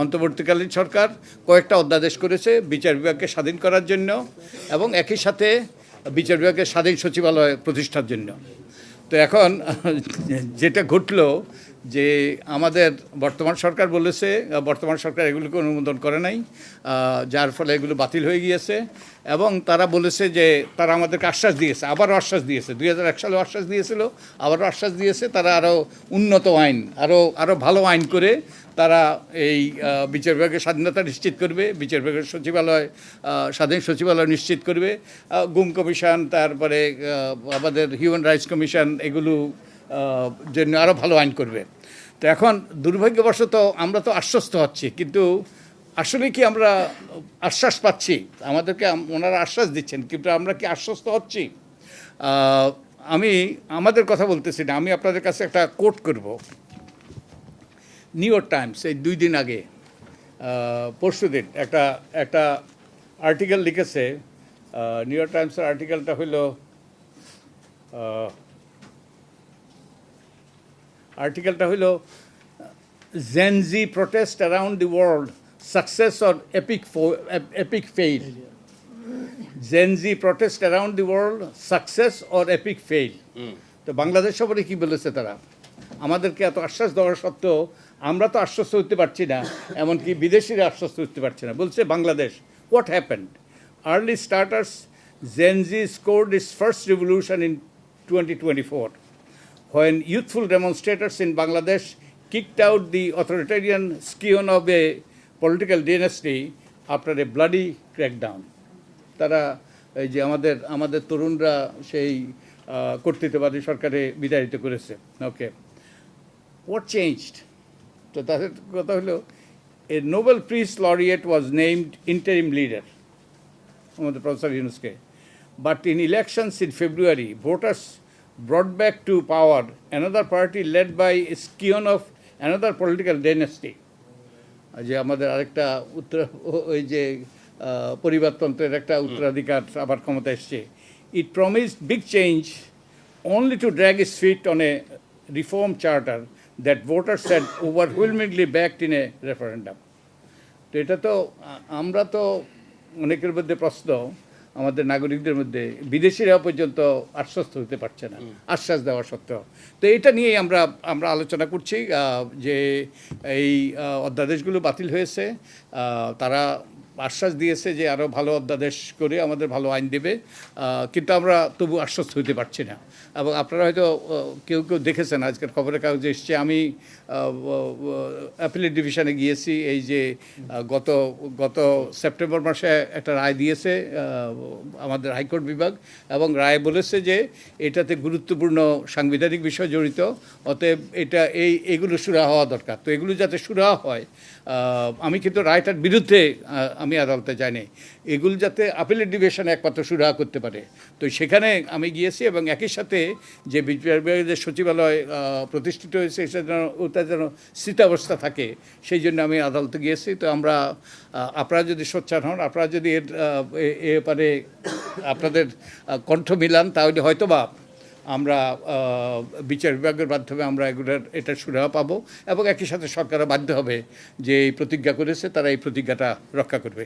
অন্তর্বর্তীকালীন সরকার কয়েকটা অধ্যাদেশ করেছে বিচার বিভাগকে স্বাধীন করার জন্য এবং একই সাথে বিচার বিভাগের স্বাধীন সচিবালয় প্রতিষ্ঠার জন্য। তো এখন যেটা ঘটলো যে আমাদের বর্তমান সরকার বলেছে, বর্তমান সরকার এগুলোকে অনুমোদন করে নাই, যার ফলে এগুলো বাতিল হয়ে গিয়েছে। এবং তারা বলেছে যে তারা আমাদেরকে আশ্বাস দিয়েছে, আবারও আশ্বাস দিয়েছে, 2001 সালে আশ্বাস দিয়েছিল, আবারও আশ্বাস দিয়েছে তারা আরও উন্নত আইন, আরও ভালো আইন করে তারা এই বিচার বিভাগের স্বাধীনতা নিশ্চিত করবে, বিচার বিভাগের সচিবালয় স্বাধীন সচিবালয় নিশ্চিত করবে, গুম কমিশন, তারপরে আমাদের হিউম্যান রাইটস কমিশন, এগুলো জন্য আরও ভালো আইন করবে। তো এখন দুর্ভাগ্যবশত আমরা তো আশ্বস্ত হচ্ছি, কিন্তু আসলে কি আমরা আশ্বাস পাচ্ছি? আমাদেরকে ওনারা আশ্বাস দিচ্ছেন, কিন্তু আমরা কি আশ্বস্ত হচ্ছি? আমি আমাদের কথা বলতেছি না, আমি আপনাদের কাছে একটা কোট করব। নিউ ইয়র্ক টাইমস এই 2 দিন আগে, পরশু দিন একটা আর্টিকেল লিখেছে। নিউ ইয়র্ক টাইমসের আর্টিকেলটা হইল, Gen Z protest around the world, success or epic fail. Gen Z protest around the world, success or epic fail. তো বাংলাদেশ সফরে কি বলেছে তারা? আমাদেরকে এত আশ্বাস দেওয়ার সত্ত্বেও আমরা তো আশ্বস্ত হতে পারছি না, এমনকি বিদেশিরা আশ্বস্ত হতে পারছে না। বলছে Bangladesh, what happened? Early starters, Gen Z scored its first revolution in 2024. When youthful demonstrators in Bangladesh kicked out the authoritarian scion of a political dynasty after a bloody crackdown. তারা এই যে আমাদের তরুণরা সেই কর্তৃত্ববাদী সরকারে বিতাড়িত করেছে। Okay, what changed? তো তাদের কথা হলো, a Nobel peace laureate was named interim leader, আমাদের প্রফেসর ইউনুসকে, but in elections in February voters brought back to power another party led by a scion of another political dynasty. যে আমাদের আরেকটা ওই যে পরিবারতন্ত্রের একটা উত্তরাধিকার আবার ক্ষমতা এসছে। It promised big change only to drag its feet on a reform charter that voters had overwhelmingly backed in a referendum. তো এটা তো আমরা তো অনেকের মধ্যে প্রশ্ন, আমাদের নাগরিকদের মধ্যে বিদেশিরা পর্যন্ত আশ্বস্ত হতে পারছে না আশ্বাস দেওয়া সত্ত্বেও। তো এটা নিয়েই আমরা আলোচনা করছি যে এই অধ্যাদেশগুলো বাতিল হয়েছে, তারা আশ্বাস দিয়েছে যে আরও ভালো অধ্যাদেশ করে আমাদের ভালো আইন দেবে, কিন্তু আমরা তবু আশ্বস্ত হতে পারছি না। এবং আপনারা হয়তো কেউ দেখেছেন আজকের খবরের কাগজে এসছে, আমি অ্যাপিলেট ডিভিশনে গিয়েছি, এই যে গত সেপ্টেম্বর মাসে একটা রায় দিয়েছে আমাদের হাইকোর্ট বিভাগ, এবং রায় বলেছে যে এটাতে গুরুত্বপূর্ণ সাংবিধানিক বিষয় জড়িত, অতএব এগুলো সুরাহা হওয়া দরকার। তো এগুলো যাতে সুরাহা হয়, আমি কিন্তু রায়টার বিরুদ্ধে আমি আদালতে যাইনি, এগুলো যাতে আপিলেট ডিভিশনে একমাত্র সুরাহা করতে পারে। তো সেখানে আমি গিয়েছি, এবং একই সাথে যে বিচার বিভাগের সচিবালয় প্রতিষ্ঠিত হয়েছে ওটা যেন স্থিতাবস্থা থাকে, সেই জন্য আমি আদালতে গিয়েছি। তো আপনারা যদি সোচ্চার হন, আপনারা যদি এর ব্যাপারে আপনাদের কণ্ঠ মিলান, তাহলে হয়তোবা আমরা বিচার বিভাগের মাধ্যমে আমরা এটার সুরাহা পাবো, এবং একই সাথে সরকারও বাধ্য হবে যে এই প্রতিজ্ঞা করেছে তারা এই প্রতিজ্ঞাটা রক্ষা করবে।